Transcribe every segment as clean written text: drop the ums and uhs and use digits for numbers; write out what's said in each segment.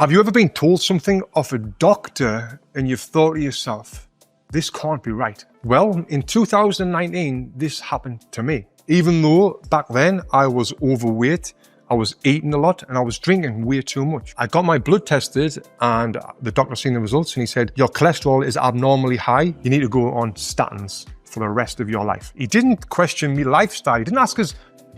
Have you ever been told something of a doctor and you've thought to yourself, this can't be right? Well, in 2019, this happened to me. Even though back then I was overweight, I was eating a lot and I was drinking way too much. I got my blood tested and the doctor seen the results and he said, your cholesterol is abnormally high. You need to go on statins for the rest of your life. He didn't question me lifestyle. He didn't ask us,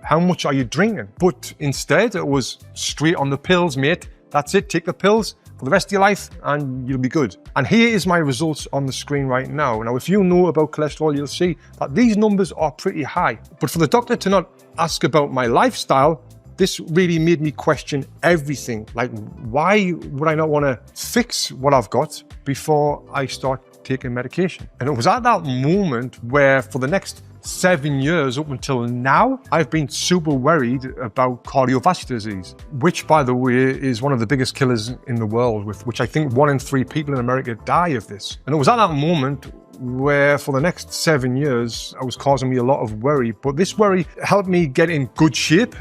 how much are you drinking? But instead it was straight on the pills, mate. That's it, take the pills for the rest of your life and you'll be good. And here is my results on the screen right now. Now, if you know about cholesterol, you'll see that these numbers are pretty high. But for the doctor to not ask about my lifestyle, this really made me question everything. Like, why would I not want to fix what I've got before I start taking medication? And it was at that moment where for the next 7 years up until now, I've been super worried about cardiovascular disease, which, by the way, is one of the biggest killers in the world, with which I think 1 in 3 people in America die of this. And it was at that moment where for the next 7 years, I was causing me a lot of worry. But this worry helped me get in good shape,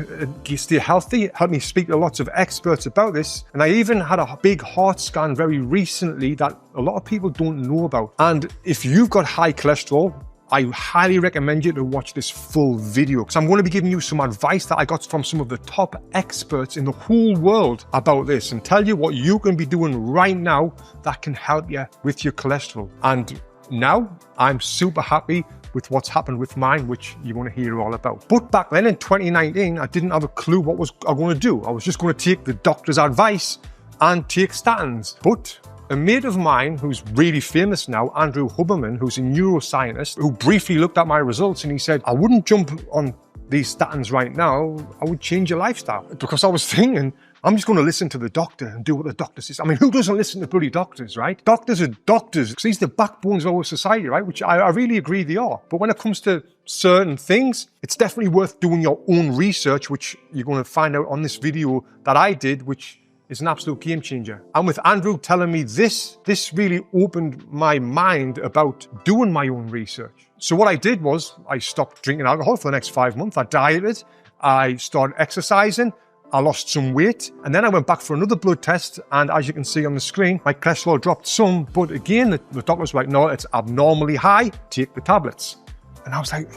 stay healthy, helped me speak to lots of experts about this. And I even had a big heart scan very recently that a lot of people don't know about. And if you've got high cholesterol, I highly recommend you to watch this full video because I'm going to be giving you some advice that I got from some of the top experts in the whole world about this and tell you what you can be doing right now that can help you with your cholesterol. And now I'm super happy with what's happened with mine, which you're going to hear all about. But back then in 2019, I didn't have a clue what I was going to do. I was just going to take the doctor's advice and take statins. But a mate of mine who's really famous now, Andrew Huberman, who's a neuroscientist, who briefly looked at my results and he said, I wouldn't jump on these statins right now. I would change your lifestyle. Because I was thinking, I'm just going to listen to the doctor and do what the doctor says. I mean, who doesn't listen to bloody doctors, right? Doctors are doctors because these are the backbones of our society, right? Which I really agree they are. But when it comes to certain things, it's definitely worth doing your own research, which you're going to find out on this video that I did, which is an absolute game changer. And with Andrew telling me this really opened my mind about doing my own research. So what I did was I stopped drinking alcohol for the next 5 months. I dieted, I started exercising, I lost some weight, and then I went back for another blood test. And as you can see on the screen, my cholesterol dropped some, but again, the doctor was like, no, it's abnormally high, take the tablets. And I was like,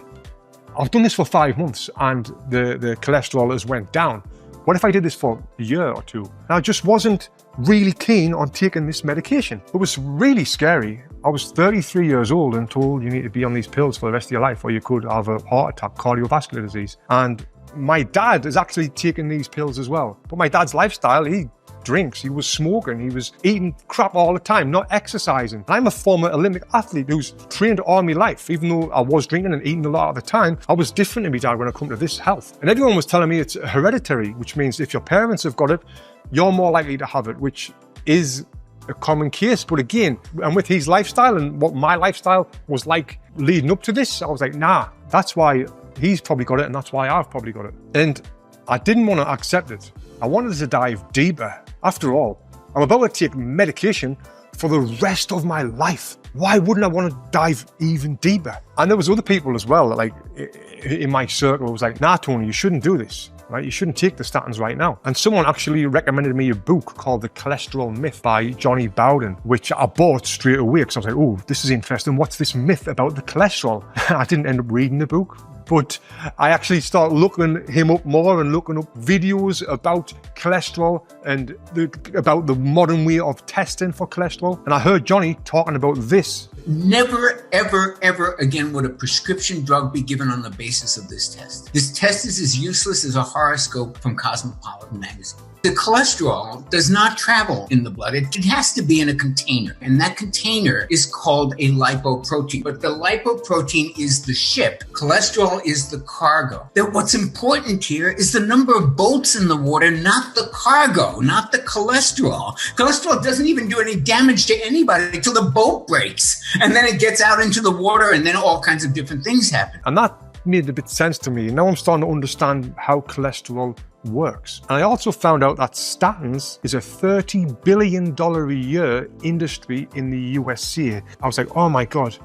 I've done this for 5 months and the cholesterol has went down. What if I did this for a year or two? And I just wasn't really keen on taking this medication. It was really scary. I was 33 years old and told you need to be on these pills for the rest of your life or you could have a heart attack, cardiovascular disease. And my dad is actually taking these pills as well. But my dad's lifestyle, he drinks, he was smoking, he was eating crap all the time, not exercising. I'm a former Olympic athlete who's trained all my life. Even though I was drinking and eating a lot of the time, I was different to my dad when it comes to this health. And everyone was telling me it's hereditary, which means if your parents have got it, you're more likely to have it, which is a common case. But again, and with his lifestyle and what my lifestyle was like leading up to this, I was like, nah, that's why he's probably got it and that's why I've probably got it. And I didn't want to accept it. I wanted to dive deeper. After all, I'm about to take medication for the rest of my life. Why wouldn't I want to dive even deeper? And there was other people as well, like in my circle, was like, nah, Tony, you shouldn't do this, right? You shouldn't take the statins right now. And someone actually recommended me a book called The Cholesterol Myth by Jonny Bowden, which I bought straight away because I was like, oh, this is interesting. What's this myth about the cholesterol? I didn't end up reading the book. But I actually started looking him up more and looking up videos about cholesterol and about the modern way of testing for cholesterol. And I heard Jonny talking about this. Never, ever, ever again would a prescription drug be given on the basis of this test. This test is as useless as a horoscope from Cosmopolitan magazine. The cholesterol does not travel in the blood. It has to be in a container. And that container is called a lipoprotein. But the lipoprotein is the ship. Cholesterol is the cargo. That what's important here is the number of boats in the water, not the cargo, not the cholesterol. Cholesterol doesn't even do any damage to anybody until the boat breaks. And then it gets out into the water and then all kinds of different things happen. And that made a bit sense to me. Now I'm starting to understand how cholesterol works. And I also found out that statins is a $30 billion a year industry in the USA. I was like, oh my God.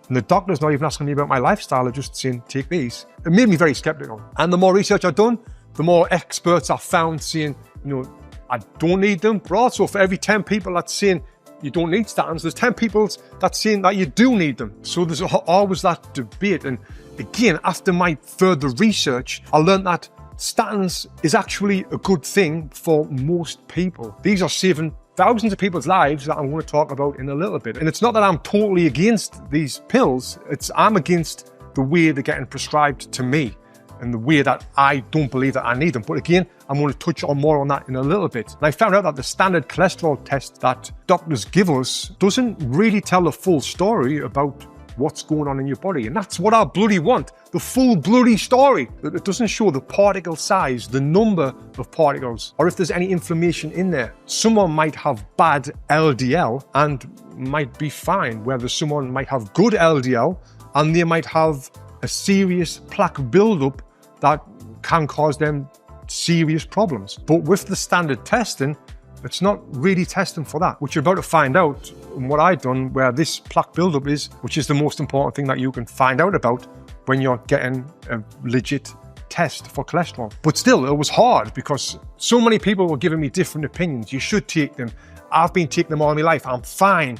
And the doctor's not even asking me about my lifestyle, they're just saying, take these. It made me very skeptical. And the more research I've done, the more experts I found saying, you know, I don't need them. But also for every 10 people that's saying you don't need statins, there's 10 people that's saying that you do need them. So there's always that debate. And again, after my further research, I learned that statins is actually a good thing for most people. These are saving thousands of people's lives that I'm going to talk about in a little bit. And it's not that I'm totally against these pills, I'm against the way they're getting prescribed to me and the way that I don't believe that I need them. But again, I'm going to touch on more on that in a little bit. And I found out that the standard cholesterol test that doctors give us doesn't really tell the full story about what's going on in your body. And that's what I bloody want, the full bloody story. It doesn't show the particle size, the number of particles, or if there's any inflammation in there. Someone might have bad LDL and might be fine, whereas someone might have good LDL and they might have a serious plaque buildup that can cause them serious problems. But with the standard testing, it's not really testing for that, which you're about to find out in what I've done, where this plaque buildup is, which is the most important thing that you can find out about when you're getting a legit test for cholesterol. But still, it was hard because so many people were giving me different opinions. You should take them. I've been taking them all my life. I'm fine.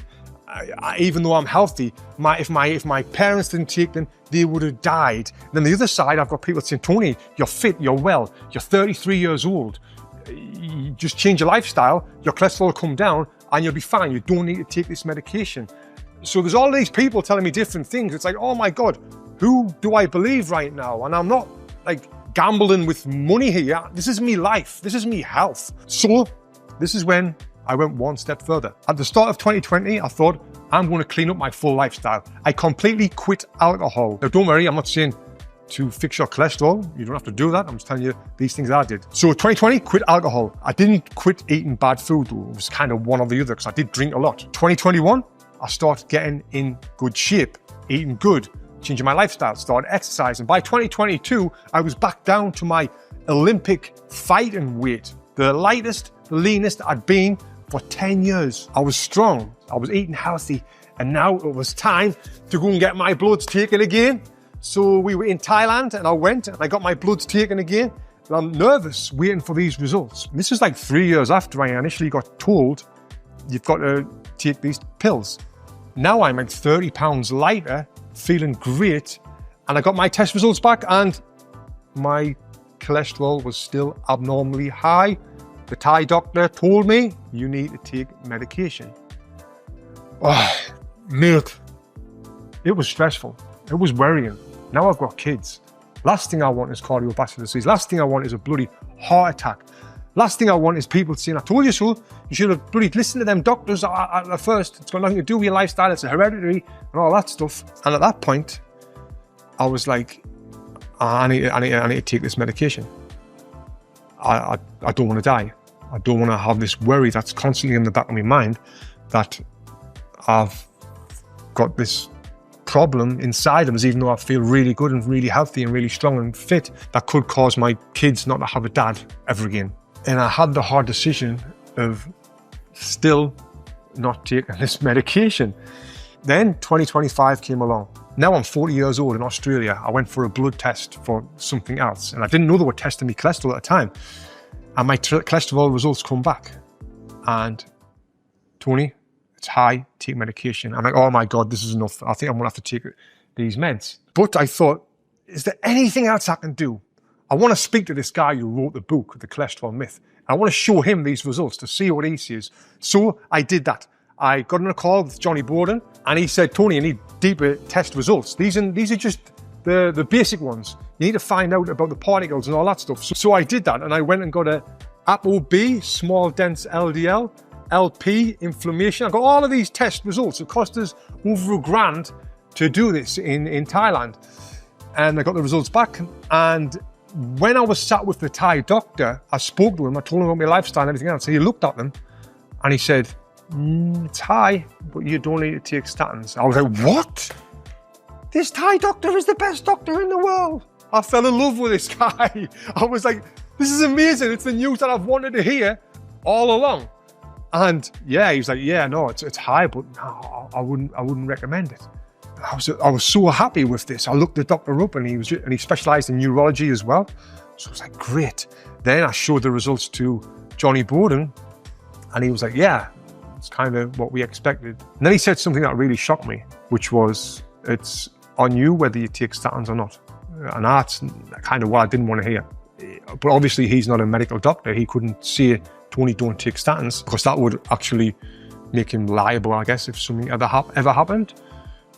Even though I'm healthy, if my parents didn't take them, they would have died. And then the other side, I've got people saying, Tony, you're fit, you're well, you're 33 years old. You just change your lifestyle, your cholesterol will come down and you'll be fine. You don't need to take this medication. So there's all these people telling me different things. It's like, oh my God, who do I believe right now? And I'm not like gambling with money here. This is me life. This is me health. So this is when I went one step further. At the start of 2020, I thought, I'm going to clean up my full lifestyle. I completely quit alcohol. Now, don't worry, I'm not saying to fix your cholesterol. You don't have to do that. I'm just telling you these things I did. So 2020, quit alcohol. I didn't quit eating bad food though. It was kind of one or the other because I did drink a lot. 2021, I started getting in good shape, eating good, changing my lifestyle, started exercising. By 2022, I was back down to my Olympic fighting weight, the lightest, the leanest I'd been for 10 years. I was strong, I was eating healthy, and now it was time to go and get my bloods taken again. So we were in Thailand and I went and I got my bloods taken again. And I'm nervous waiting for these results. And this is like 3 years after I initially got told, you've got to take these pills. Now I'm like 30 pounds lighter, feeling great. And I got my test results back and my cholesterol was still abnormally high. The Thai doctor told me, you need to take medication. Oh, mate, it was stressful. It was worrying. Now I've got kids. Last thing I want is cardiovascular disease. Last thing I want is a bloody heart attack. Last thing I want is people saying, I told you so. You should have bloody listened to them doctors at first. It's got nothing to do with your lifestyle. It's a hereditary and all that stuff. And at that point, I was like, I need to take this medication. I don't want to die. I don't want to have this worry that's constantly in the back of my mind that I've got this problem inside of us, even though I feel really good and really healthy and really strong and fit, that could cause my kids not to have a dad ever again. And I had the hard decision of still not taking this medication. Then 2025 came along. Now I'm 40 years old in Australia. I went for a blood test for something else. And I didn't know they were testing me cholesterol at the time. And my cholesterol results come back. And Tony, it's high, take medication. I'm like, oh my God, this is enough. I think I'm gonna have to take these meds. But I thought, is there anything else I can do? I want to speak to this guy who wrote the book, The Cholesterol Myth. I want to show him these results to see what he sees. So I did that. I got on a call with Jonny Bowden and he said, Tony, you need deeper test results. These are just the basic ones. You need to find out about the particles and all that stuff. So I did that and I went and got a ApoB, small dense LDL, LP, inflammation. I got all of these test results. It cost us over $1,000 to do this in Thailand. And I got the results back. And when I was sat with the Thai doctor, I spoke to him. I told him about my lifestyle and everything else. So he looked at them and he said, it's high, but you don't need to take statins. I was like, what? This Thai doctor is the best doctor in the world. I fell in love with this guy. I was like, this is amazing. It's the news that I've wanted to hear all along. And yeah, he was like, yeah, no, it's high, but no, I wouldn't recommend it. I was so happy with this. I looked the doctor up and he specialized in neurology as well. So I was like, great. Then I showed the results to Jonny Bowden, and he was like, yeah, it's kind of what we expected. And then he said something that really shocked me, which was, it's on you whether you take statins or not. And that's kind of what I didn't want to hear. But obviously he's not a medical doctor. He couldn't say, Tony, don't take statins, because that would actually make him liable, I guess, if something ever happened.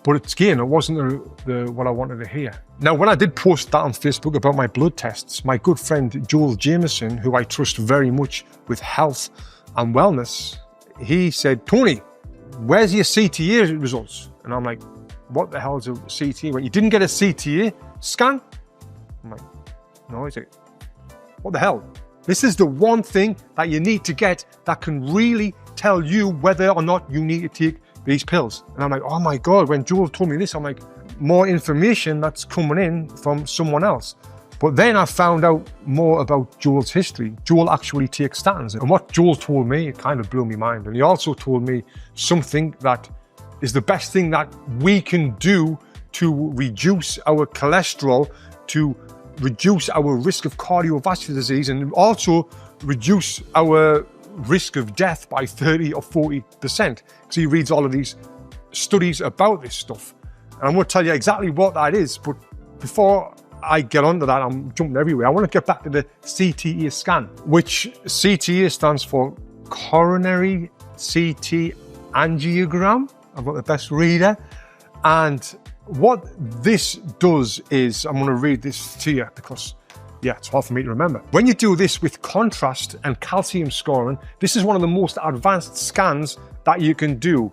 But again, it wasn't what I wanted to hear. Now, when I did post that on Facebook about my blood tests, my good friend Joel Jameson, who I trust very much with health and wellness, he said, Tony, where's your CTA results? And I'm like, what the hell is a CTA? Well, you didn't get a CTA scan? I'm like, no. He's like, what the hell? This is the one thing that you need to get that can really tell you whether or not you need to take these pills. And I'm like, oh my God, when Joel told me this, I'm like, more information that's coming in from someone else. But then I found out more about Joel's history. Joel actually takes statins. And what Joel told me, it kind of blew my mind. And he also told me something that is the best thing that we can do to reduce our cholesterol, to reduce our risk of cardiovascular disease, and also reduce our risk of death by 30 or 40%. So he reads all of these studies about this stuff. And I'm going to tell you exactly what that is. But before I get onto that, I'm jumping everywhere. I want to get back to the CTA scan, which CTA stands for Coronary CT Angiogram. I've got the best reader. And what this does is, I'm going to read this to you because, yeah, it's hard for me to remember. When you do this with contrast and calcium scoring, this is one of the most advanced scans that you can do.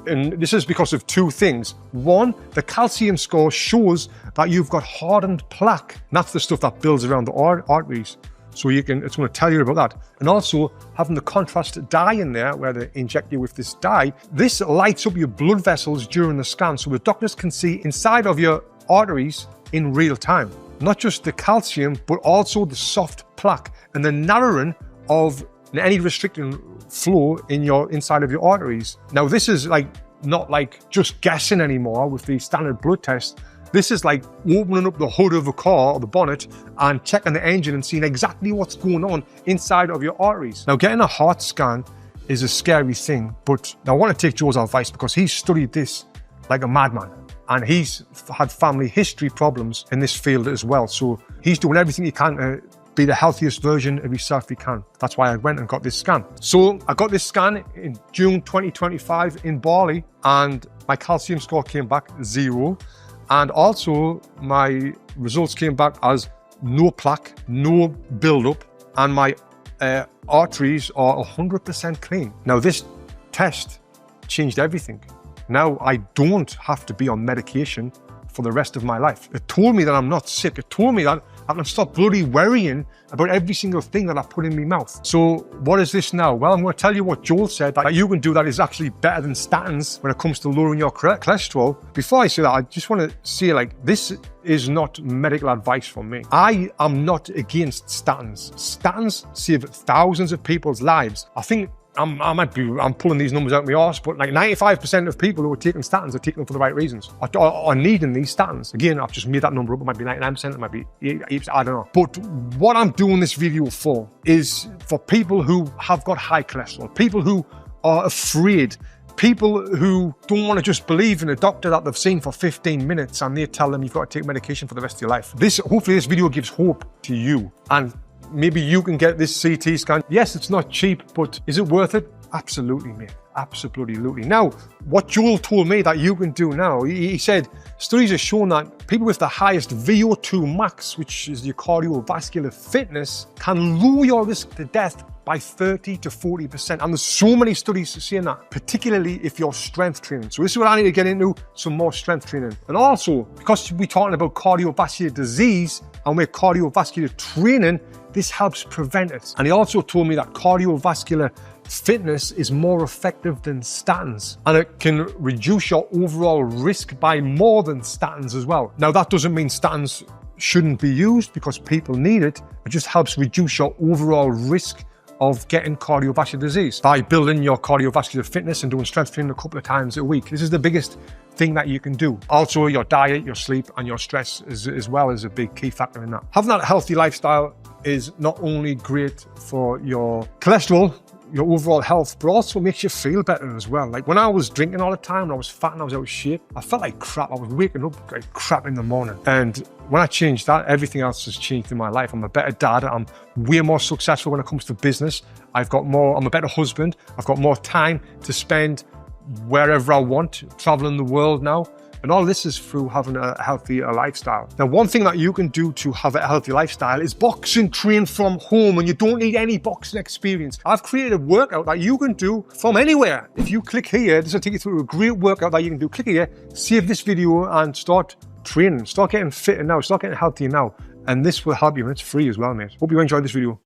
And this is because of two things. One, the calcium score shows that you've got hardened plaque. And that's the stuff that builds around the arteries. So it's going to tell you about that. And also having the contrast dye in there where they inject you with this dye, this lights up your blood vessels during the scan. So the doctors can see inside of your arteries in real time. Not just the calcium, but also the soft plaque and the narrowing of any restricting flow inside of your arteries. Now, this is not like just guessing anymore with the standard blood test. This is like opening up the hood of a car or the bonnet and checking the engine and seeing exactly what's going on inside of your arteries. Now, getting a heart scan is a scary thing, but I want to take Joe's advice because he's studied this like a madman. And he's had family history problems in this field as well. So he's doing everything he can to be the healthiest version of himself he can. That's why I went and got this scan. So I got this scan in June 2025 in Bali, and my calcium score came back 0. And also my results came back as no plaque, no build-up, and my arteries are 100% clean. Now this test changed everything. Now I don't have to be on medication for the rest of my life. It told me that I'm not sick. It told me that I can stop bloody worrying about every single thing that I put in my mouth. So what is this now? Well, I'm going to tell you what Joel said, that you can do that is actually better than statins when it comes to lowering your cholesterol. Before I say that, I just want to say, this is not medical advice from me. I am not against statins. Statins save thousands of people's lives. I think I'm pulling these numbers out of my arse, but 95% of people who are taking statins are taking them for the right reasons, are needing these statins. Again, I've just made that number up. It might be 99%, it might be 8%, I don't know. But what I'm doing this video for is for people who have got high cholesterol, people who are afraid, people who don't want to just believe in a doctor that they've seen for 15 minutes and they tell them you've got to take medication for the rest of your life. Hopefully this video gives hope to you, and maybe you can get this CT scan. Yes, it's not cheap, but is it worth it? Absolutely, mate. Absolutely. Now, what Joel told me that you can do now, he said, studies have shown that people with the highest VO2 max, which is your cardiovascular fitness, can lower your risk to death by 30 to 40%. And there's so many studies saying that, particularly if you're strength training. So this is what I need to get into, some more strength training. And also, because we're talking about cardiovascular disease and we're cardiovascular training, this helps prevent it. And he also told me that cardiovascular fitness is more effective than statins, and it can reduce your overall risk by more than statins as well. Now, that doesn't mean statins shouldn't be used because people need it. It just helps reduce your overall risk of getting cardiovascular disease by building your cardiovascular fitness and doing strength training a couple of times a week. This is the biggest thing that you can do. Also, your diet, your sleep, and your stress as well is a big key factor in that. Having that healthy lifestyle is not only great for your cholesterol, your overall health, but also makes you feel better as well. Like when I was drinking all the time, when I was fat and I was out of shape, I felt like crap. I was waking up like crap in the morning. And when I changed that, everything else has changed in my life. I'm a better dad. I'm way more successful when it comes to business. I'm a better husband. I've got more time to spend wherever I want, traveling the world now. And all this is through having a healthier lifestyle. Now, one thing that you can do to have a healthy lifestyle is box and train from home, and you don't need any boxing experience. I've created a workout that you can do from anywhere. If you click here, this will take you through a great workout that you can do. Click here, save this video, and start training. Start getting fitter now, start getting healthier now. And this will help you, and it's free as well, mate. Hope you enjoyed this video.